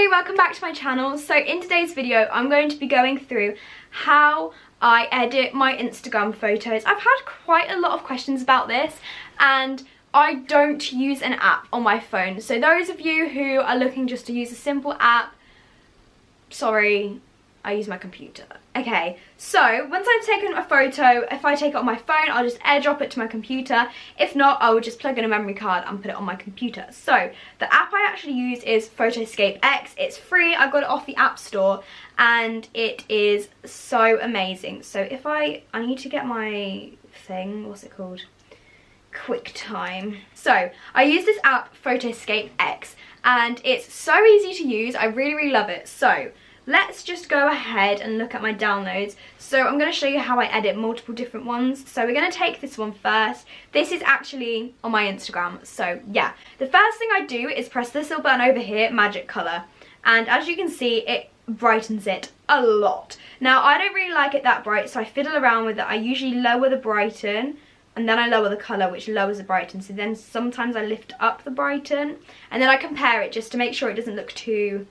everybody, welcome back to my channel. So in today's video I'm going to be going through how I edit my Instagram photos. I've had quite a lot of questions about this and I don't use an app on my phone. So those of you who are looking just to use a simple app, sorry, I use my computer. Okay, so once I've taken a photo, if I take it on my phone, I'll just airdrop it to my computer. If not, I will just plug in a memory card and put it on my computer. So the app I actually use is Photoscape X. It's free, I got it off the App Store and it is so amazing. So if I need to get my thing, what's it called? QuickTime. So I use this app Photoscape X and it's so easy to use. I really love it. So let's just go ahead and look at my downloads. So I'm going to show you how I edit multiple different ones. So we're going to take this one first. This is actually on my Instagram. So yeah, the first thing I do is press this little button over here, magic color. And as you can see, it brightens it a lot. Now I don't really like it that bright, so I fiddle around with it. I usually lower the brighten and then I lower the colour, which lowers the brighten. So then sometimes I lift up the brighten and then I compare it just to make sure it doesn't look too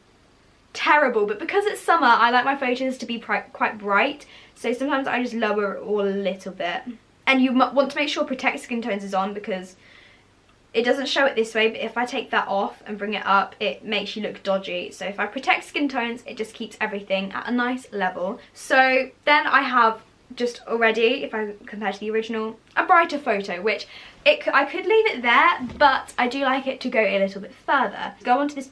terrible. But because it's summer, I like my photos to be quite bright, so sometimes I just lower it all a little bit. And you want to make sure protect skin tones is on because it doesn't show it this way, but if I take that off and bring it up, it makes you look dodgy. So if I protect skin tones, it just keeps everything at a nice level. So then I have just already, if I compare to the original, a brighter photo, which I could leave it there, but I do like it to go a little bit further. Go onto this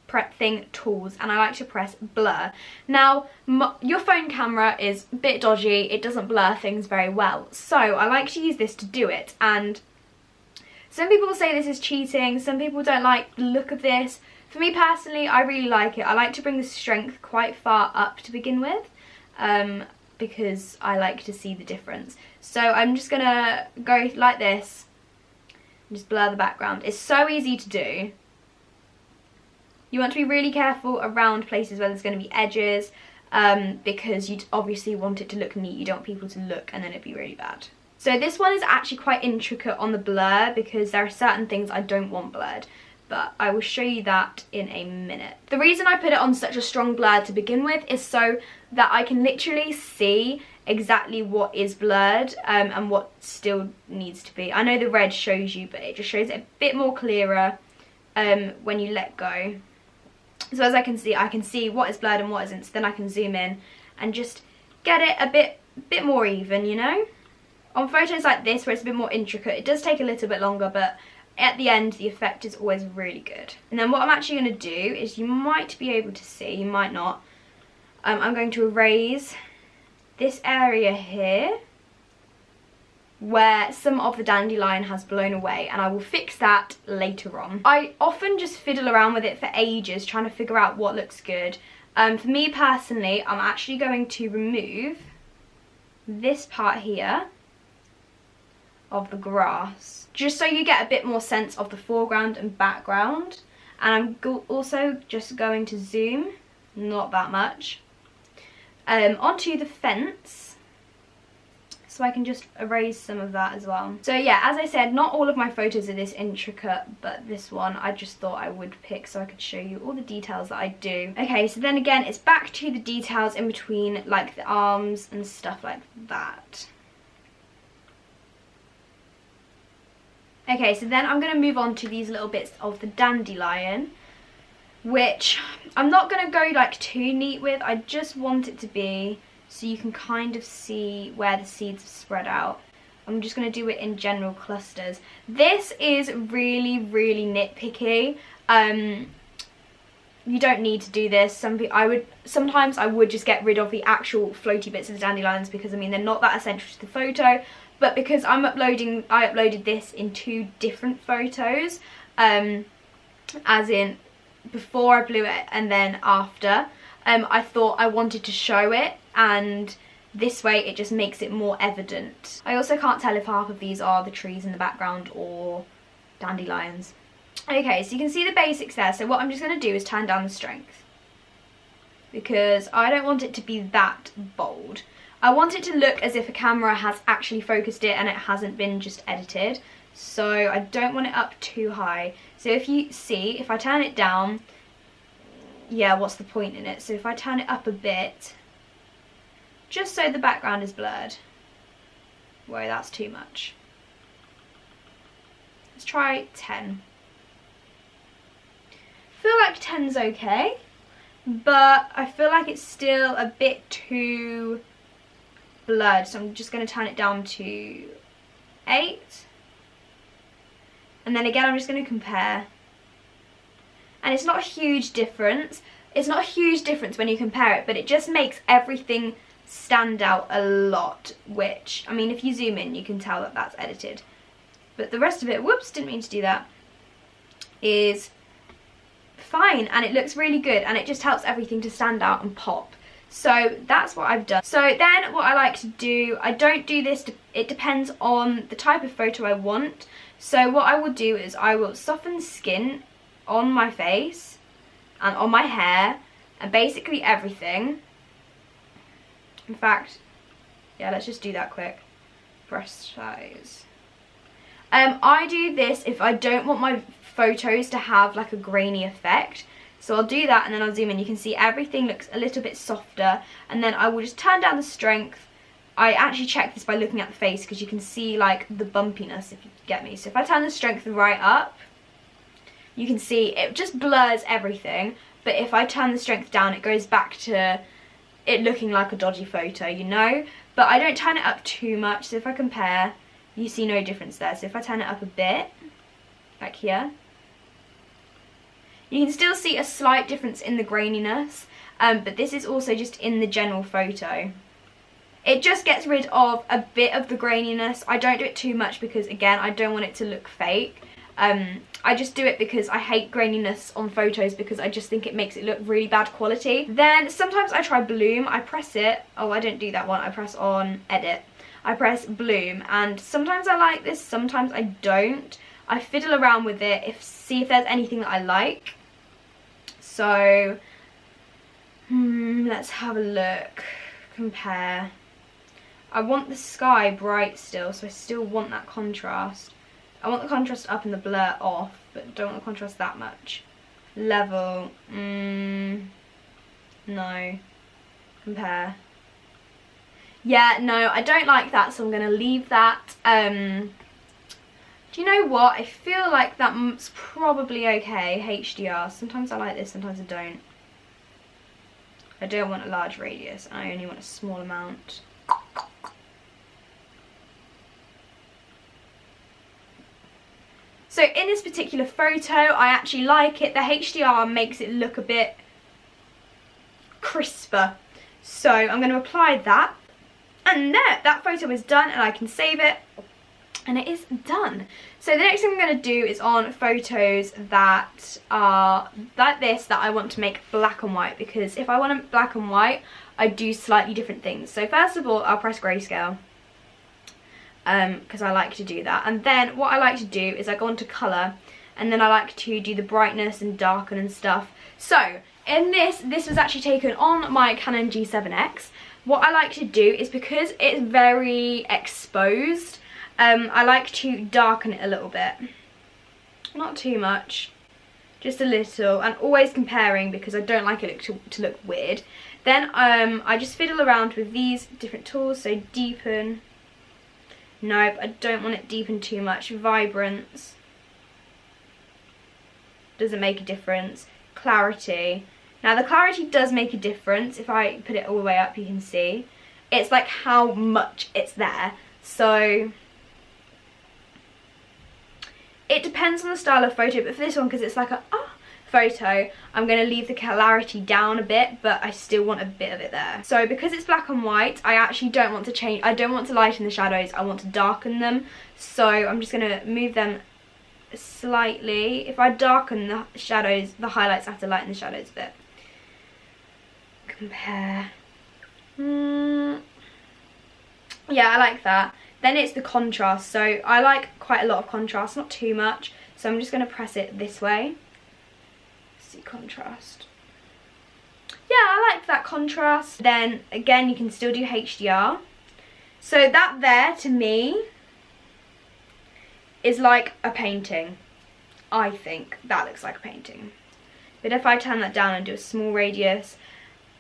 prep thing, tools, and I like to press blur. Now your phone camera is a bit dodgy, it doesn't blur things very well, so I like to use this to do it. And some people will say this is cheating, some people don't like the look of this. For me personally, I really like it. I like to bring the strength quite far up to begin with, because I like to see the difference. So I'm just gonna go like this and just blur the background. It's so easy to do. You want to be really careful around places where there's going to be edges, because you obviously want it to look neat. You don't want people to look and then it'd be really bad. So this one is actually quite intricate on the blur because there are certain things I don't want blurred, but I will show you that in a minute. The reason I put it on such a strong blur to begin with is so that I can literally see exactly what is blurred and what still needs to be. I know the red shows you, but it just shows it a bit more clearer when you let go. So as I can see what is blurred and what isn't, so then I can zoom in and just get it a bit more even, you know? On photos like this where it's a bit more intricate, it does take a little bit longer, but at the end the effect is always really good. And then what I'm actually going to do is, you might be able to see, you might not, I'm going to erase this area here where some of the dandelion has blown away, and I will fix that later on. I often just fiddle around with it for ages trying to figure out what looks good. For me personally, I'm actually going to remove this part here of the grass, just so you get a bit more sense of the foreground and background. And I'm also just going to zoom, not that much, onto the fence, so I can just erase some of that as well. So yeah, as I said, not all of my photos are this intricate, but this one I just thought I would pick so I could show you all the details that I do. Okay, so then again, it's back to the details in between, like the arms and stuff like that. Okay, so then I'm going to move on to these little bits of the dandelion, which I'm not going to go like too neat with. I just want it to be so you can kind of see where the seeds are spread out. I'm just going to do it in general clusters. This is really nitpicky. You don't need to do this. Sometimes I would just get rid of the actual floaty bits of the dandelions, because I mean they're not that essential to the photo. But because I uploaded this in 2 different photos, as in before I blew it and then after, I thought I wanted to show it, and this way it just makes it more evident. I also can't tell if half of these are the trees in the background or dandelions. Okay, so you can see the basics there. So what I'm just going to do is turn down the strength, because I don't want it to be that bold. I want it to look as if a camera has actually focused it and it hasn't been just edited. So I don't want it up too high. So if you see, if I turn it down, yeah, what's the point in it? So if I turn it up a bit, just so the background is blurred. Whoa, that's too much. Let's try 10. I feel like 10's okay, but I feel like it's still a bit too blurred, so I'm just going to turn it down to 8. And then again, I'm just going to compare. And it's not a huge difference. It's not a huge difference when you compare it, but it just makes everything stand out a lot, which, I mean, if you zoom in, you can tell that that's edited. But the rest of it, whoops, didn't mean to do that, is fine, and it looks really good, and it just helps everything to stand out and pop. So that's what I've done. So then what I like to do, I don't do this, it depends on the type of photo I want. So what I will do is I will soften skin on my face and on my hair and basically everything. In fact, yeah, let's just do that quick. Breast size. I do this if I don't want my photos to have like a grainy effect. So I'll do that and then I'll zoom in. You can see everything looks a little bit softer, and then I will just turn down the strength. I actually check this by looking at the face because you can see like the bumpiness, if you get me. So if I turn the strength right up, you can see it just blurs everything. But if I turn the strength down, it goes back to it looking like a dodgy photo, you know. But I don't turn it up too much, so if I compare, you see no difference there. So if I turn it up a bit, like here, you can still see a slight difference in the graininess, but this is also just in the general photo. It just gets rid of a bit of the graininess. I don't do it too much because, again, I don't want it to look fake. I just do it because I hate graininess on photos because I just think it makes it look really bad quality. Then sometimes I try bloom. I press it. Oh, I don't do that one. I press on edit. I press bloom, and sometimes I like this, sometimes I don't. I fiddle around with it, see if there's anything that I like. So, let's have a look, compare. I want the sky bright still, so I still want that contrast. I want the contrast up and the blur off, but don't want the contrast that much. Level, no. Compare. Yeah, no, I don't like that, so I'm going to leave that. Do you know what? I feel like that's probably okay, HDR. Sometimes I like this, sometimes I don't. I don't want a large radius, I only want a small amount. So in this particular photo, I actually like it. The HDR makes it look a bit crisper. So I'm going to apply that. And there, that photo is done, and I can save it. And it is done. So the next thing I'm going to do is on photos that are like this, that I want to make black and white, because if I want it black and white, I do slightly different things. So first of all, I'll press grayscale, because I like to do that. And then what I like to do is I go onto colour, and then I like to do the brightness and darken and stuff. So in this was actually taken on my Canon G7X. What I like to do is, because it's very exposed, I like to darken it a little bit. Not too much, just a little, and always comparing because I don't like it to look weird. Then I just fiddle around with these different tools, so deepen. Nope, I don't want it deepened too much. Vibrance. Doesn't make a difference. Clarity. Now the clarity does make a difference. If I put it all the way up, you can see. It's like how much it's there. So it depends on the style of photo, but for this one, because it's like a photo, I'm going to leave the clarity down a bit, but I still want a bit of it there. So because it's black and white, I actually don't want to change, I don't want to lighten the shadows, I want to darken them. So I'm just going to move them slightly. If I darken the shadows, the highlights, I have to lighten the shadows a bit. Compare. Yeah, I like that. Then it's the contrast, so I like quite a lot of contrast, not too much, so I'm just going to press it this way. See contrast. Yeah, I like that contrast. Then again, you can still do HDR. So that there, to me, is like a painting. I think that looks like a painting. But if I turn that down and do a small radius,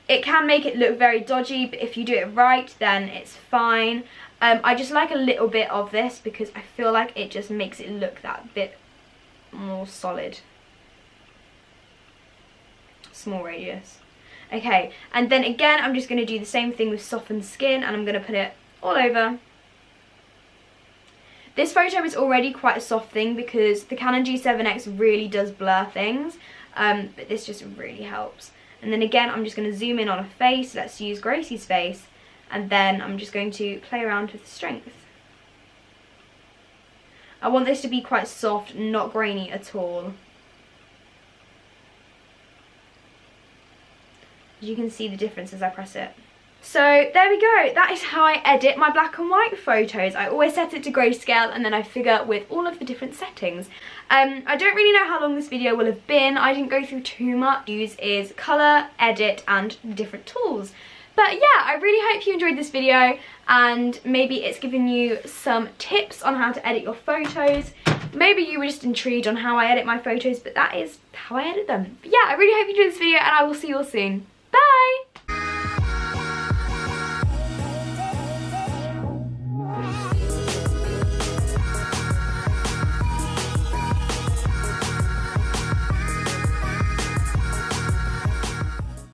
it can make it look very dodgy, but if you do it right, then it's fine. I just like a little bit of this because I feel like it just makes it look that bit more solid. Small radius. Okay, and then again, I'm just going to do the same thing with softened skin, and I'm going to put it all over. This photo is already quite a soft thing because the Canon G7X really does blur things, but this just really helps. And then again, I'm just going to zoom in on a face. Let's use Gracie's face, and then I'm just going to play around with the strength. I want this to be quite soft, not grainy at all. You can see the difference as I press it. So there we go, that is how I edit my black and white photos. I always set it to grayscale and then I figure with all of the different settings. I don't really know how long this video will have been. I didn't go through too much. Use is colour, edit and different tools. But yeah, I really hope you enjoyed this video and maybe it's given you some tips on how to edit your photos. Maybe you were just intrigued on how I edit my photos, but that is how I edit them. But yeah, I really hope you enjoyed this video and I will see you all soon.